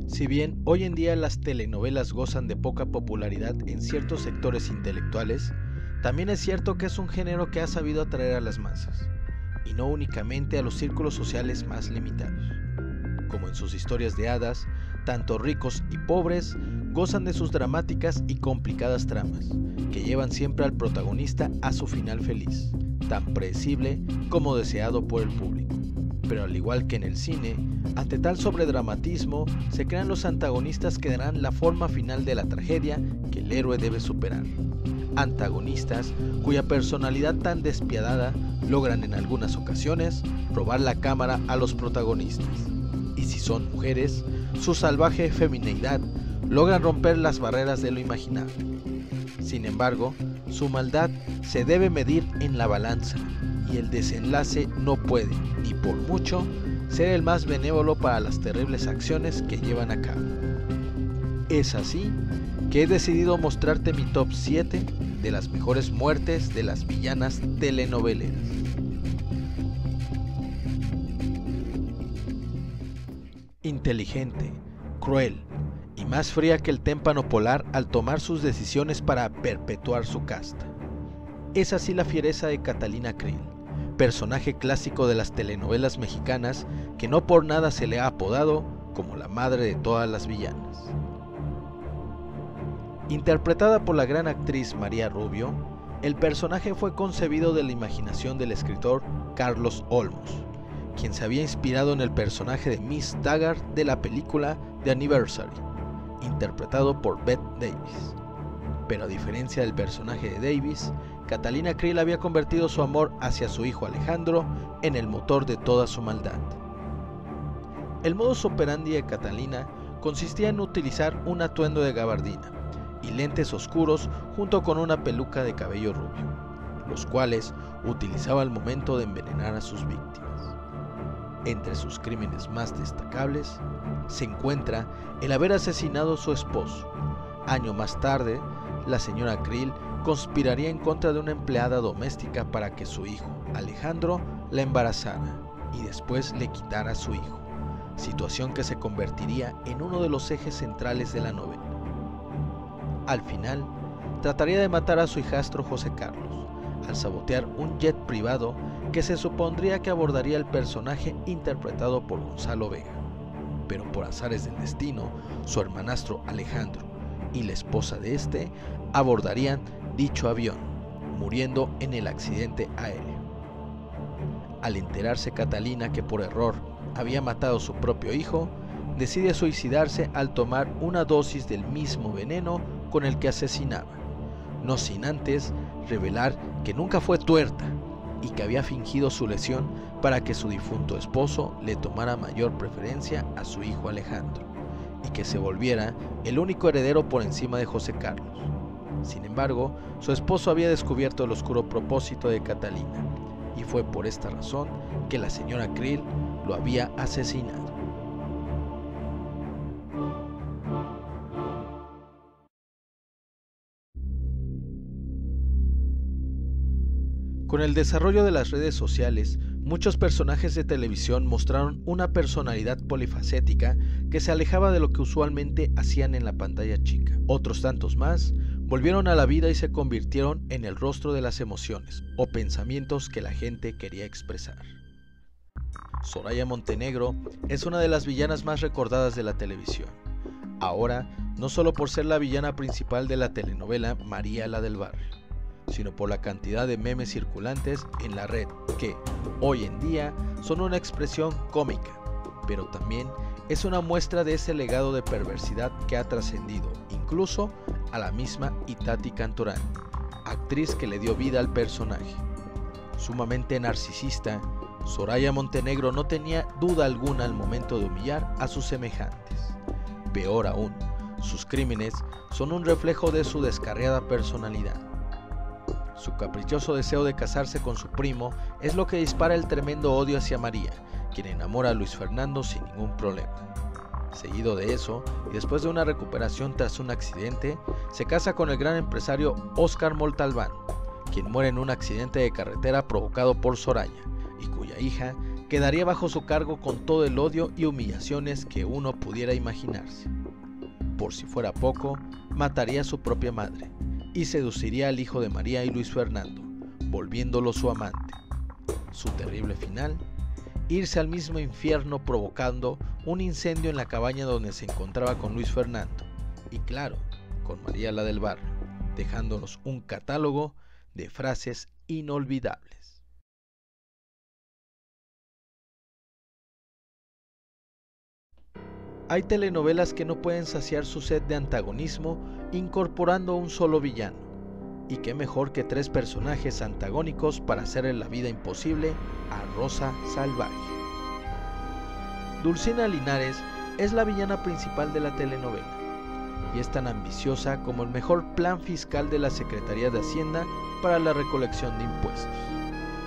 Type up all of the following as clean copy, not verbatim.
Si bien hoy en día las telenovelas gozan de poca popularidad en ciertos sectores intelectuales, también es cierto que es un género que ha sabido atraer a las masas, y no únicamente a los círculos sociales más limitados. Como en sus historias de hadas, tanto ricos y pobres gozan de sus dramáticas y complicadas tramas, que llevan siempre al protagonista a su final feliz, tan predecible como deseado por el público. Pero al igual que en el cine, ante tal sobredramatismo se crean los antagonistas que darán la forma final de la tragedia que el héroe debe superar. Antagonistas cuya personalidad tan despiadada logran en algunas ocasiones robar la cámara a los protagonistas. Y si son mujeres, su salvaje femineidad logra romper las barreras de lo imaginable. Sin embargo, su maldad se debe medir en la balanza y el desenlace no puede, ni por mucho, ser el más benévolo para las terribles acciones que llevan a cabo. Es así que he decidido mostrarte mi top 7 de las mejores muertes de las villanas telenoveleras. Inteligente, cruel y más fría que el témpano polar al tomar sus decisiones para perpetuar su casta. Es así la fiereza de Catalina Krill, personaje clásico de las telenovelas mexicanas que no por nada se le ha apodado como la madre de todas las villanas. Interpretada por la gran actriz María Rubio, el personaje fue concebido de la imaginación del escritor Carlos Olmos, quien se había inspirado en el personaje de Miss Taggart de la película The Anniversary, interpretado por Bette Davis. Pero a diferencia del personaje de Davis, Catalina Krill había convertido su amor hacia su hijo Alejandro en el motor de toda su maldad. El modus operandi de Catalina consistía en utilizar un atuendo de gabardina y lentes oscuros junto con una peluca de cabello rubio, los cuales utilizaba al momento de envenenar a sus víctimas. Entre sus crímenes más destacables se encuentra el haber asesinado a su esposo. Año más tarde, la señora Krill conspiraría en contra de una empleada doméstica para que su hijo, Alejandro, la embarazara y después le quitara a su hijo, situación que se convertiría en uno de los ejes centrales de la novela. Al final, trataría de matar a su hijastro José Carlos, al sabotear un jet privado que se supondría que abordaría el personaje interpretado por Gonzalo Vega. Pero por azares del destino, su hermanastro Alejandro y la esposa de este abordarían dicho avión, muriendo en el accidente aéreo. Al enterarse Catalina que por error había matado a su propio hijo, decide suicidarse al tomar una dosis del mismo veneno con el que asesinaba, no sin antes revelar que nunca fue tuerta y que había fingido su lesión para que su difunto esposo le tomara mayor preferencia a su hijo Alejandro y que se volviera el único heredero por encima de José Carlos. Sin embargo, su esposo había descubierto el oscuro propósito de Catalina y fue por esta razón que la señora Krill lo había asesinado. Con el desarrollo de las redes sociales, muchos personajes de televisión mostraron una personalidad polifacética que se alejaba de lo que usualmente hacían en la pantalla chica. Otros tantos más volvieron a la vida y se convirtieron en el rostro de las emociones o pensamientos que la gente quería expresar. Soraya Montenegro es una de las villanas más recordadas de la televisión. Ahora, no solo por ser la villana principal de la telenovela María la del Barrio, sino por la cantidad de memes circulantes en la red que, hoy en día, son una expresión cómica, pero también es una muestra de ese legado de perversidad que ha trascendido incluso a la misma Itati Cantoral, actriz que le dio vida al personaje. Sumamente narcisista, Soraya Montenegro no tenía duda alguna al momento de humillar a sus semejantes. Peor aún, sus crímenes son un reflejo de su descarriada personalidad. Su caprichoso deseo de casarse con su primo es lo que dispara el tremendo odio hacia María, quien enamora a Luis Fernando sin ningún problema. Seguido de eso, y después de una recuperación tras un accidente, se casa con el gran empresario Óscar Montalbán, quien muere en un accidente de carretera provocado por Soraya, y cuya hija quedaría bajo su cargo con todo el odio y humillaciones que uno pudiera imaginarse. Por si fuera poco, mataría a su propia madre y seduciría al hijo de María y Luis Fernando, volviéndolo su amante. Su terrible final: irse al mismo infierno provocando un incendio en la cabaña donde se encontraba con Luis Fernando, y claro, con María la del barrio, dejándonos un catálogo de frases inolvidables. Hay telenovelas que no pueden saciar su sed de antagonismo incorporando un solo villano, y qué mejor que 3 personajes antagónicos para hacerle la vida imposible a Rosa Salvaje. Dulcinea Linares es la villana principal de la telenovela, y es tan ambiciosa como el mejor plan fiscal de la Secretaría de Hacienda para la recolección de impuestos.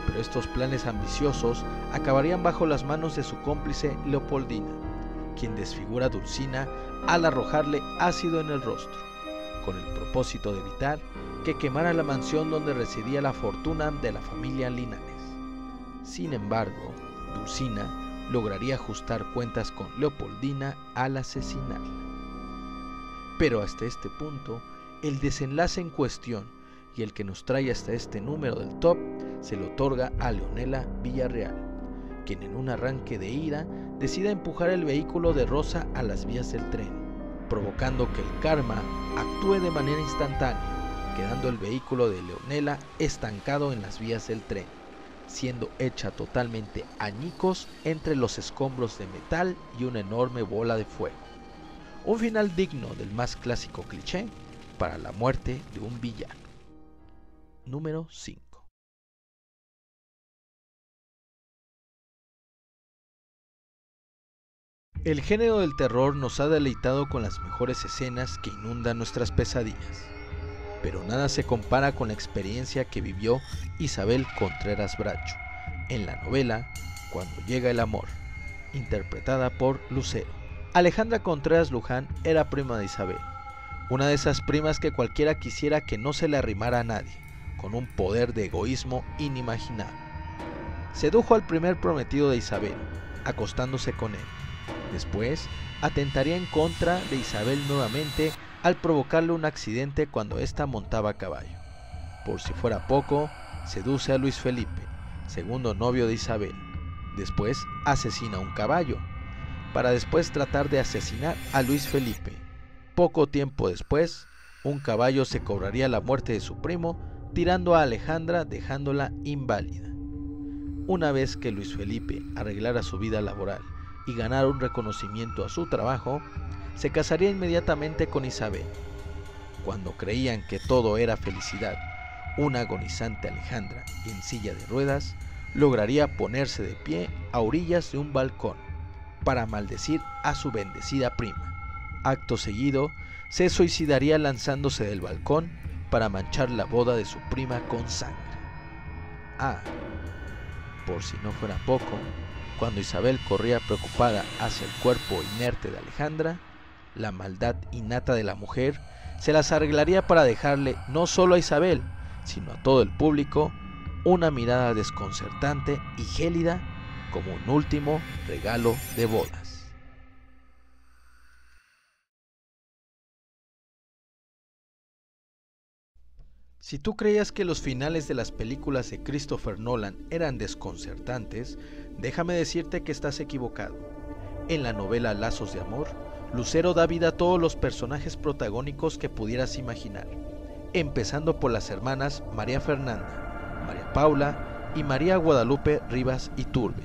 Pero estos planes ambiciosos acabarían bajo las manos de su cómplice Leopoldina, quien desfigura a Dulcinea al arrojarle ácido en el rostro, con el propósito de evitar que quemara la mansión donde residía la fortuna de la familia Linares. Sin embargo, Dulcinea lograría ajustar cuentas con Leopoldina al asesinarla. Pero hasta este punto, el desenlace en cuestión y el que nos trae hasta este número del top se le otorga a Leonela Villarreal, quien en un arranque de ira decide empujar el vehículo de Rosa a las vías del tren, provocando que el karma actúe de manera instantánea, quedando el vehículo de Leonela estancado en las vías del tren, siendo hecha totalmente añicos entre los escombros de metal y una enorme bola de fuego. Un final digno del más clásico cliché para la muerte de un villano. Número 5. El género del terror nos ha deleitado con las mejores escenas que inundan nuestras pesadillas, pero nada se compara con la experiencia que vivió Isabel Contreras Bracho en la novela Cuando llega el amor, interpretada por Lucero. Alejandra Contreras Luján era prima de Isabel, una de esas primas que cualquiera quisiera que no se le arrimara a nadie, con un poder de egoísmo inimaginable. Sedujo al primer prometido de Isabel, acostándose con él. Después, atentaría en contra de Isabel nuevamente al provocarle un accidente cuando ésta montaba a caballo. Por si fuera poco, seduce a Luis Felipe, segundo novio de Isabel. Después, asesina a un caballo, para después tratar de asesinar a Luis Felipe. Poco tiempo después, un caballo se cobraría la muerte de su primo, tirando a Alejandra dejándola inválida. Una vez que Luis Felipe arreglara su vida laboral y ganara un reconocimiento a su trabajo, se casaría inmediatamente con Isabel. Cuando creían que todo era felicidad, una agonizante Alejandra en silla de ruedas lograría ponerse de pie a orillas de un balcón para maldecir a su bendecida prima. Acto seguido, se suicidaría lanzándose del balcón para manchar la boda de su prima con sangre. Ah, por si no fuera poco, cuando Isabel corría preocupada hacia el cuerpo inerte de Alejandra, la maldad innata de la mujer se las arreglaría para dejarle no solo a Isabel, sino a todo el público, una mirada desconcertante y gélida como un último regalo de bodas. Si tú creías que los finales de las películas de Christopher Nolan eran desconcertantes, déjame decirte que estás equivocado. En la novela Lazos de Amor, Lucero da vida a todos los personajes protagónicos que pudieras imaginar, empezando por las hermanas María Fernanda, María Paula y María Guadalupe Rivas Iturbe.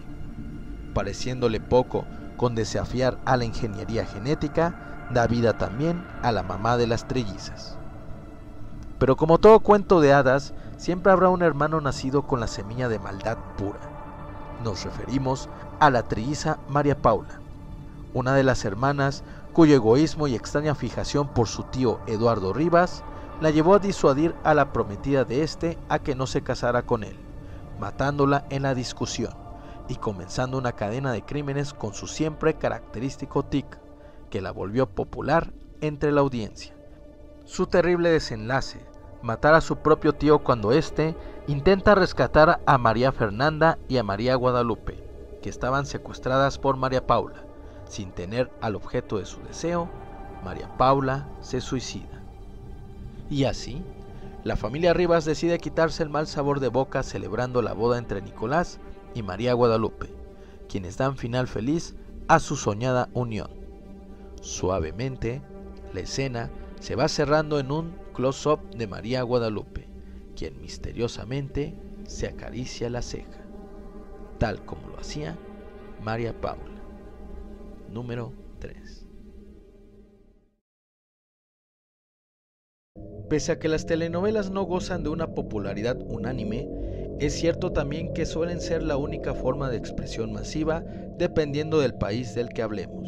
Pareciéndole poco con desafiar a la ingeniería genética, da vida también a la mamá de las trellizas. Pero como todo cuento de hadas, siempre habrá un hermano nacido con la semilla de maldad pura. Nos referimos a la trilliza María Paula, una de las hermanas cuyo egoísmo y extraña fijación por su tío Eduardo Rivas la llevó a disuadir a la prometida de este a que no se casara con él, matándola en la discusión y comenzando una cadena de crímenes con su siempre característico tic, que la volvió popular entre la audiencia. Su terrible desenlace: matar a su propio tío cuando éste intenta rescatar a María Fernanda y a María Guadalupe. que estaban secuestradas por María Paula. Sin tener al objeto de su deseo, María Paula se suicida. Y así, la familia Rivas decide quitarse el mal sabor de boca celebrando la boda entre Nicolás y María Guadalupe, quienes dan final feliz a su soñada unión. Suavemente, la escena se va cerrando en un close-up de María Guadalupe, quien misteriosamente se acaricia la ceja, tal como lo hacía María Paula. Número 3. Pese a que las telenovelas no gozan de una popularidad unánime, es cierto también que suelen ser la única forma de expresión masiva dependiendo del país del que hablemos,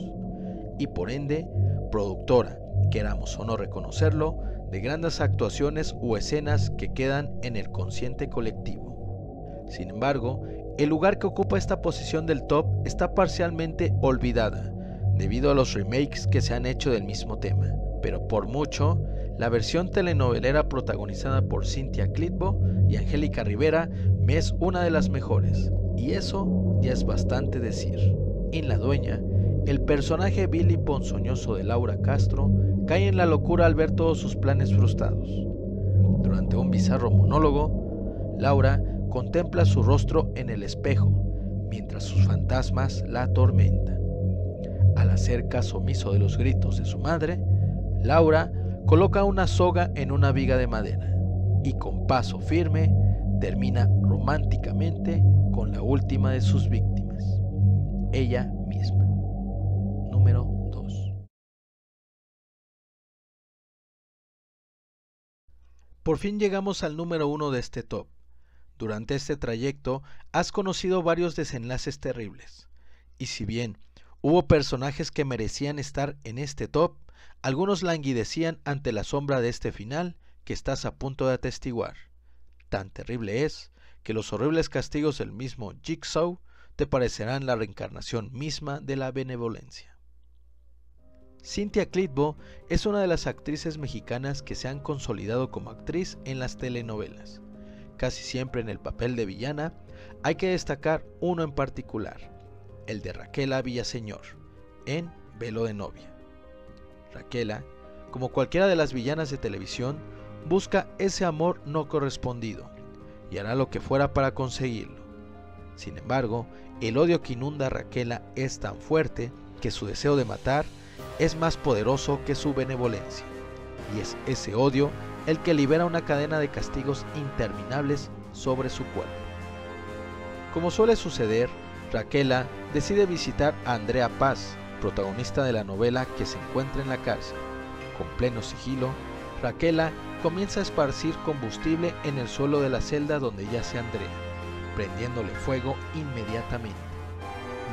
y por ende, productora, queramos o no reconocerlo, de grandes actuaciones o escenas que quedan en el consciente colectivo. Sin embargo, el lugar que ocupa esta posición del top está parcialmente olvidada, debido a los remakes que se han hecho del mismo tema, pero por mucho, la versión telenovelera protagonizada por Cynthia Clitbo y Angélica Rivera me es una de las mejores, y eso ya es bastante decir. En La Dueña, el personaje Billy ponzoñoso de Laura Castro cae en la locura al ver todos sus planes frustrados. Durante un bizarro monólogo, Laura contempla su rostro en el espejo, mientras sus fantasmas la atormentan. Al hacer caso omiso de los gritos de su madre, Laura coloca una soga en una viga de madera y con paso firme termina románticamente con la última de sus víctimas, ella misma. Número 2. Por fin llegamos al número 1 de este top. Durante este trayecto has conocido varios desenlaces terribles, y si bien hubo personajes que merecían estar en este top, algunos languidecían ante la sombra de este final que estás a punto de atestiguar. Tan terrible es que los horribles castigos del mismo Jigsaw te parecerán la reencarnación misma de la benevolencia. Cynthia Clitbo es una de las actrices mexicanas que se han consolidado como actriz en las telenovelas. Casi siempre en el papel de villana. Hay que destacar uno en particular, el de Raquela Villaseñor, en Velo de novia. Raquela, como cualquiera de las villanas de televisión, busca ese amor no correspondido y hará lo que fuera para conseguirlo. Sin embargo, el odio que inunda a Raquela es tan fuerte que su deseo de matar es más poderoso que su benevolencia, y es ese odio el que libera una cadena de castigos interminables sobre su cuerpo. Como suele suceder, Raquela decide visitar a Andrea Paz, protagonista de la novela, que se encuentra en la cárcel. Con pleno sigilo, Raquela comienza a esparcir combustible en el suelo de la celda donde yace Andrea, prendiéndole fuego inmediatamente.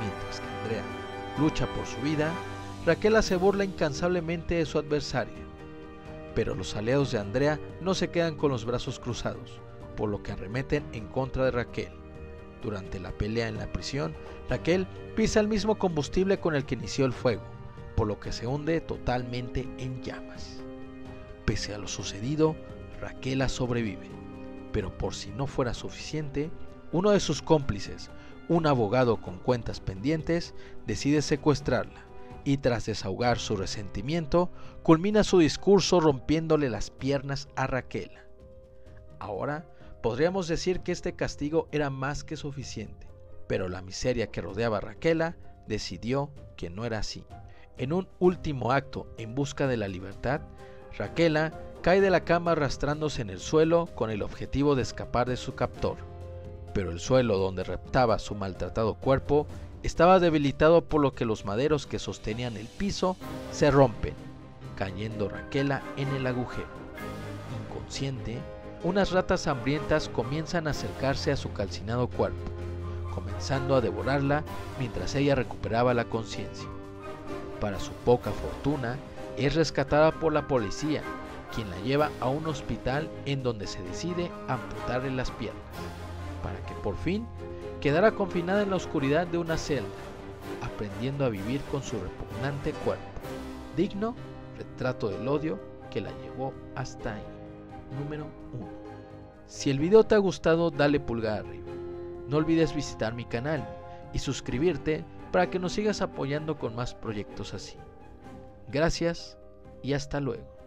Mientras que Andrea lucha por su vida, Raquela se burla incansablemente de su adversaria. Pero los aliados de Andrea no se quedan con los brazos cruzados, por lo que arremeten en contra de Raquel. Durante la pelea en la prisión, Raquel pisa el mismo combustible con el que inició el fuego, por lo que se hunde totalmente en llamas. Pese a lo sucedido, Raquela sobrevive, pero por si no fuera suficiente, uno de sus cómplices, un abogado con cuentas pendientes, decide secuestrarla y tras desahogar su resentimiento, culmina su discurso rompiéndole las piernas a Raquela. Ahora, podríamos decir que este castigo era más que suficiente, pero la miseria que rodeaba a Raquela decidió que no era así. En un último acto en busca de la libertad, Raquela cae de la cama arrastrándose en el suelo con el objetivo de escapar de su captor, pero el suelo donde reptaba su maltratado cuerpo estaba debilitado, por lo que los maderos que sostenían el piso se rompen, cayendo Raquela en el agujero. Inconsciente, unas ratas hambrientas comienzan a acercarse a su calcinado cuerpo, comenzando a devorarla mientras ella recuperaba la conciencia. Para su poca fortuna, es rescatada por la policía, quien la lleva a un hospital en donde se decide amputarle las piernas, para que por fin quedara confinada en la oscuridad de una celda, aprendiendo a vivir con su repugnante cuerpo, digno retrato del odio que la llevó hasta ahí. Número 1. Si el video te ha gustado, dale pulgar arriba. No olvides visitar mi canal, y suscribirte para que nos sigas apoyando con más proyectos así. Gracias y hasta luego.